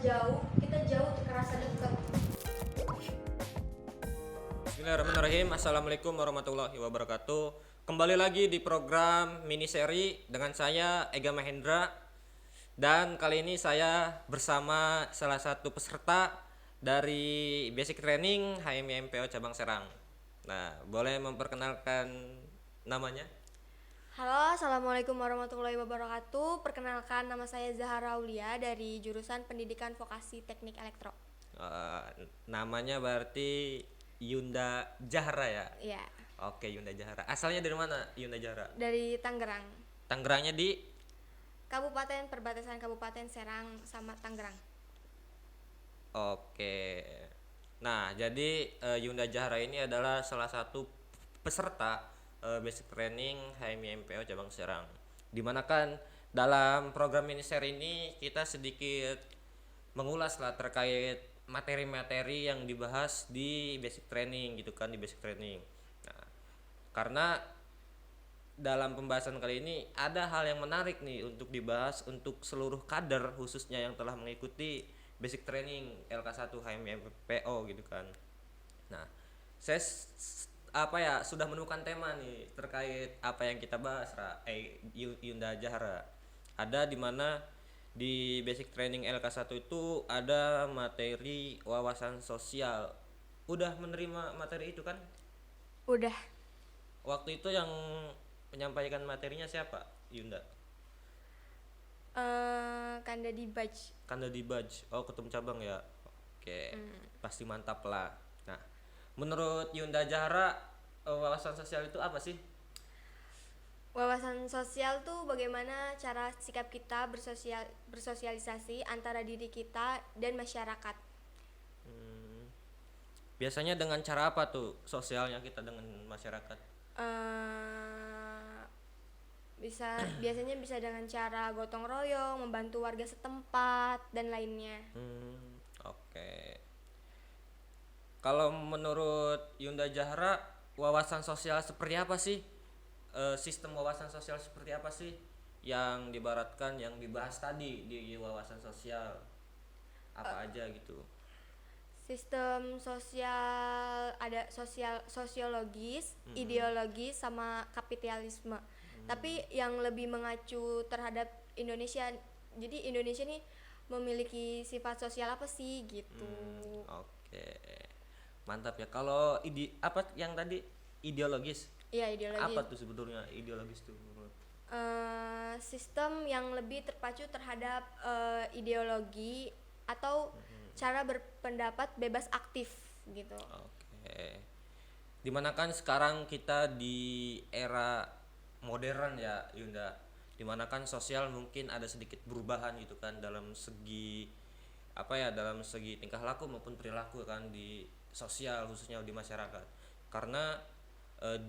jauh, kita jauh terasa dekat. Bismillahirrahmanirrahim. Assalamualaikum warahmatullahi wabarakatuh. Kembali lagi di program mini seri dengan saya Ega Mahendra. Dan kali ini saya bersama salah satu peserta dari Basic Training HMI MPO Cabang Serang. Nah, boleh memperkenalkan namanya? Halo, assalamualaikum warahmatullahi wabarakatuh. Perkenalkan, nama saya Zahara Aulia dari jurusan Pendidikan Vokasi Teknik Elektro. Namanya berarti Yunda Jahra ya? Iya, Oke, Yunda Jahra. Asalnya dari mana Yunda Jahra? dari Tangerang, Tangerangnya di? Kabupaten perbatasan Kabupaten Serang sama Tangerang. Oke. Nah, jadi Yunda Jahra ini adalah salah satu peserta Basic Training HMI MPO Cabang Serang. Dimana kan dalam program mini seri ini kita sedikit mengulas lah terkait materi-materi yang dibahas di Basic Training gitu kan, di Basic Training. Nah, karena dalam pembahasan kali ini ada hal yang menarik nih untuk dibahas untuk seluruh kader khususnya yang telah mengikuti Basic Training LK1 HMPO gitu kan. Nah, saya sudah menemukan tema nih terkait apa yang kita bahas Yunda Jahra. Ada di mana di Basic Training LK1 itu ada materi wawasan sosial. Udah menerima materi itu kan? Udah. Waktu itu yang menyampaikan materinya siapa, Yunda? Kanda di Badge. Kanda di Badge. Oh, ketum cabang ya. Oke. Pasti mantap lah. Nah, menurut Yunda Jahra, wawasan sosial itu apa sih? Wawasan sosial tuh bagaimana cara sikap kita bersosialisasi antara diri kita dan masyarakat. Biasanya dengan cara apa tuh sosialnya kita dengan masyarakat? Biasanya bisa dengan cara gotong royong, membantu warga setempat dan lainnya. Oke. Kalau menurut Yunda Jahra, wawasan sosial seperti apa sih? Sistem wawasan sosial seperti apa sih yang dibaratkan, yang dibahas tadi di wawasan sosial? Apa aja gitu? Sistem sosial ada sosiologis, ideologis sama kapitalisme. Tapi yang lebih mengacu terhadap Indonesia. Jadi Indonesia nih memiliki sifat sosial apa sih gitu. Oke. Mantap ya. Kalau apa yang tadi ideologis? Iya, ideologis. Apa tuh sebetulnya ideologis tuh? Sistem yang lebih terpacu terhadap ideologi atau cara berpendapat bebas aktif gitu. Oke. Dimana kan sekarang kita di era modern ya Yunda, dimana kan sosial mungkin ada sedikit perubahan gitu kan dalam segi dalam segi tingkah laku maupun perilaku kan di sosial khususnya di masyarakat, karena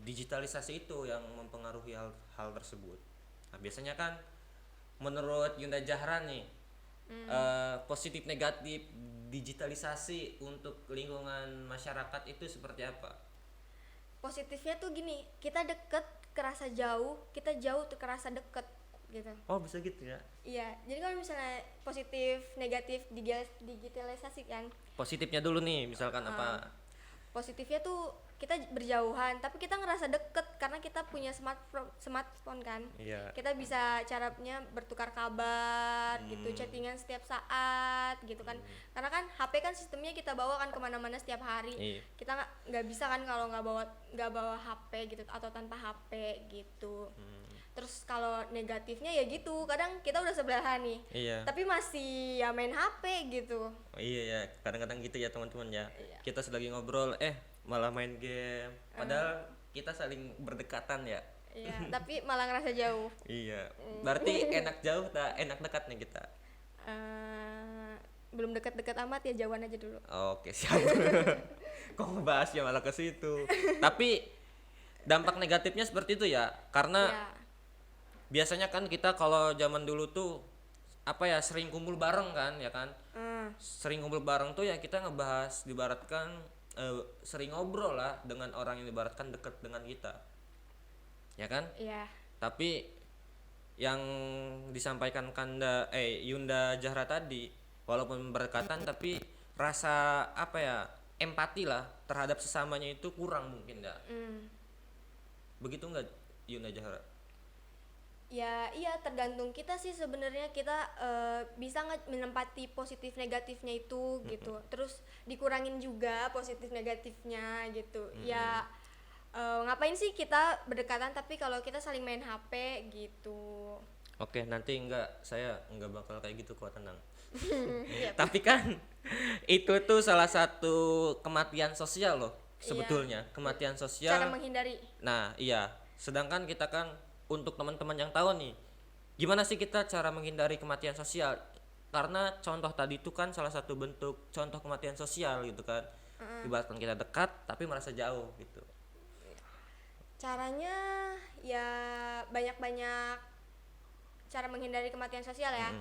digitalisasi itu yang mempengaruhi hal tersebut. Nah, biasanya kan menurut Yunda Jahra nih positif negatif digitalisasi untuk lingkungan masyarakat itu seperti apa? Positifnya tuh gini, kita deket kerasa jauh, kita jauh tuh kerasa deket gitu. Oh, bisa gitu ya? Iya, jadi kalau misalnya positif negatif digitalisasi kan, Positifnya dulu nih, misalkan apa? positifnya tuh kita berjauhan tapi kita ngerasa deket karena kita punya smartphone kan. Iya. Kita bisa caranya bertukar kabar gitu, chattingan setiap saat gitu kan. Karena kan HP kan sistemnya kita bawa kan kemana-mana setiap hari. Iya. Kita nggak bisa kan kalau nggak bawa HP gitu atau tanpa HP gitu. Terus kalau negatifnya ya gitu, kadang kita udah sebelahan nih, Iya. tapi masih ya main HP gitu. Oh, iya ya, kadang-kadang gitu ya teman-teman ya. Iya. Kita sedang ngobrol, malah main game. Padahal kita saling berdekatan ya. Iya, tapi malah ngerasa jauh. Iya. Berarti enak jauh tak enak dekat nih kita. Belum dekat-dekat amat ya, jauhan aja dulu. Oke, siap. Kok ngebahas ya malah ke situ. Tapi dampak negatifnya seperti itu ya, karena Ya, biasanya kan kita kalau zaman dulu tuh sering kumpul bareng kan ya kan. Sering kumpul bareng tuh ya kita ngebahas dibaratkan sering ngobrol lah dengan orang yang dibaratkan dekat dengan kita. Ya kan? iya. Tapi yang disampaikan Yunda Jahra tadi walaupun berdekatan tapi rasa apa ya, empati lah terhadap sesamanya itu kurang mungkin ya. Begitu nggak Yunda Jahara? Ya iya, tergantung kita sih sebenarnya, kita bisa nggak menempati positif negatifnya itu gitu, terus dikurangin juga positif negatifnya gitu. Ya ngapain sih kita berdekatan tapi kalau kita saling main HP gitu. Oke, nanti saya nggak bakal kayak gitu kok, tenang. Iya. Tapi kan itu tuh salah satu kematian sosial loh sebetulnya, kematian Cara sosial. menghindari. Nah, iya. Sedangkan kita kan, untuk teman-teman yang tahu nih, gimana sih kita cara menghindari kematian sosial? Karena contoh tadi itu kan salah satu bentuk contoh kematian sosial gitu kan. Ibaratkan kita dekat tapi merasa jauh gitu. Caranya ya banyak-banyak cara menghindari kematian sosial ya.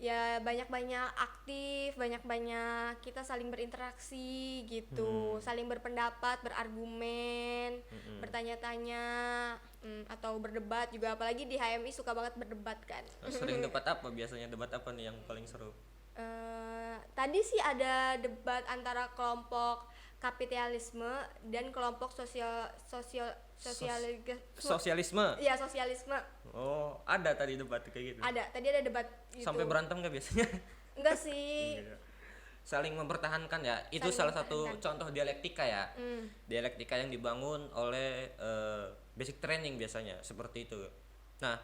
Ya banyak-banyak aktif, banyak-banyak kita saling berinteraksi gitu, saling berpendapat, berargumen, bertanya-tanya, atau berdebat juga, apalagi di HMI suka banget berdebat kan. Sering debat apa biasanya? Debat apa nih yang paling seru? Tadi sih ada debat antara kelompok kapitalisme dan kelompok Sosialisme. Iya, sosialisme. Oh, ada tadi debat kayak gitu. Tadi ada debat gitu. Sampai berantem nggak biasanya? Enggak sih. Saling mempertahankan ya. Itu Saling salah satu mempertahankan. contoh dialektika ya. Dialektika yang dibangun oleh basic training biasanya seperti itu. Nah,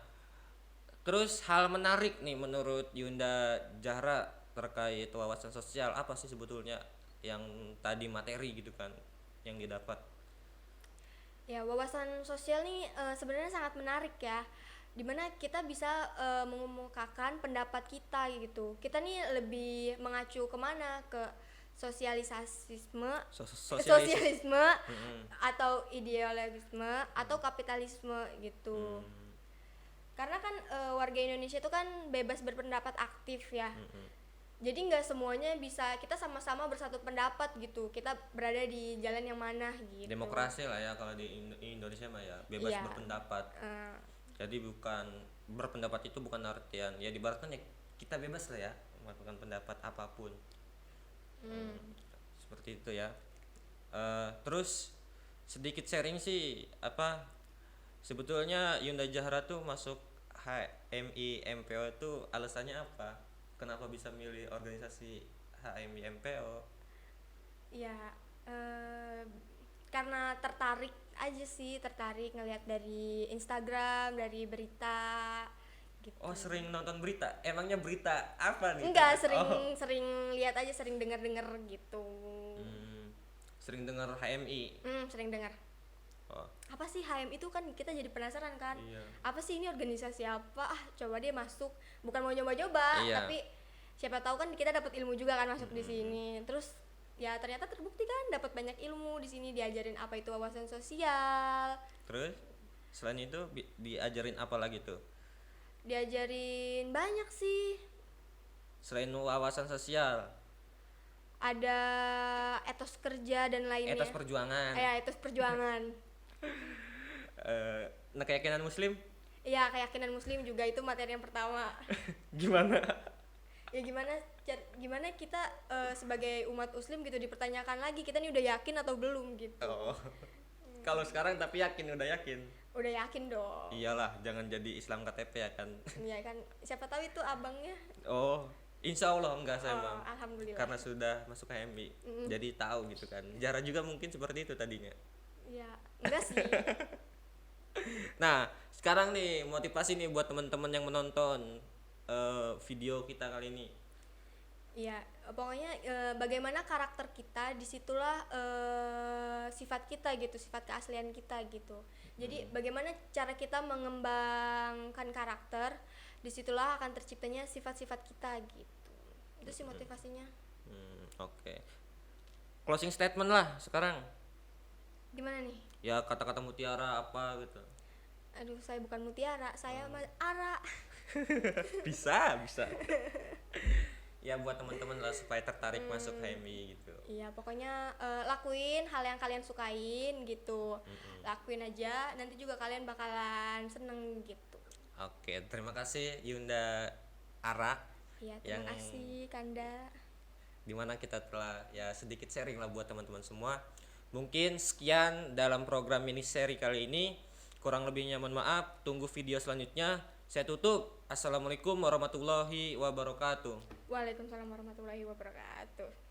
terus hal menarik nih menurut Yunda Jahra terkait wawasan sosial apa sih sebetulnya yang tadi materi gitu kan yang didapat? Ya, wawasan sosial nih sebenarnya sangat menarik ya, dimana kita bisa mengemukakan pendapat kita gitu. Kita nih lebih mengacu kemana, ke sosialisasisme, sosialisme atau idealisme atau kapitalisme gitu. Karena kan warga Indonesia itu kan bebas berpendapat aktif ya. Jadi nggak semuanya bisa kita sama-sama bersatu pendapat gitu. Kita berada di jalan yang mana gitu. Demokrasi lah ya kalau di Indonesia mah ya, bebas Iya. berpendapat. Jadi bukan berpendapat itu bukan artian ya, diibaratkan ya kita bebas lah ya melakukan pendapat apapun. Seperti itu ya. Terus sedikit sharing sih, apa sebetulnya Yunda Jahra tuh masuk HMI MPO itu alasannya apa? Kenapa bisa milih organisasi HMI MPO? Ya, karena tertarik aja sih, tertarik ngelihat dari Instagram, dari berita gitu. Oh, sering nonton berita? Emangnya berita apa nih? Enggak, sering Oh. sering lihat aja, sering dengar-dengar gitu. Sering dengar HMI. Sering dengar. Oh, Apa sih HMI itu, kan kita jadi penasaran kan. iya. Apa sih ini organisasi apa? Coba deh masuk. Bukan mau nyoba-nyoba, Iya. tapi siapa tahu kan kita dapat ilmu juga kan masuk di sini. Terus ya ternyata terbukti kan dapat banyak ilmu di sini, diajarin apa itu wawasan sosial. Terus selain itu diajarin apa lagi tuh? Diajarin banyak sih. Selain wawasan sosial, Ada etos kerja dan lainnya. etos perjuangan. Ya, etos perjuangan. Nah, keyakinan muslim Ya, keyakinan muslim juga itu materi yang pertama. gimana? Ya gimana kita sebagai umat muslim gitu dipertanyakan lagi, kita nih udah yakin atau belum gitu. Oh. Kalau sekarang tapi yakin, udah yakin. Udah yakin dong. Iyalah, jangan jadi Islam KTP ya kan. Iya kan, siapa tahu itu abangnya. Oh, insya Allah enggak saya bang. Alhamdulillah. Karena sudah masuk HMI, jadi tahu gitu kan. Jara juga mungkin seperti itu tadinya. Ya, enggak sih. Nah, sekarang nih motivasi nih buat teman-teman yang menonton video kita kali ini. Iya, pokoknya bagaimana karakter kita, disitulah sifat kita gitu, sifat keaslian kita gitu. Jadi bagaimana cara kita mengembangkan karakter, disitulah akan terciptanya sifat-sifat kita gitu. Itu sih motivasinya. Oke. Closing statement lah sekarang. Gimana nih? Ya kata-kata mutiara apa gitu. Aduh, saya bukan mutiara, saya Ara. Bisa. Ya buat teman-teman lah supaya tertarik masuk HMI gitu. Iya, pokoknya lakuin hal yang kalian sukain gitu. Lakuin aja, nanti juga kalian bakalan seneng gitu. Oke, terima kasih Yunda Ara Ya, terima yang kasih Kanda. dimana kita telah ya sedikit sharing lah buat teman-teman semua. Mungkin sekian dalam program mini seri kali ini. Kurang lebihnya mohon maaf. Tunggu video selanjutnya. Saya tutup. Assalamualaikum warahmatullahi wabarakatuh. Waalaikumsalam warahmatullahi wabarakatuh.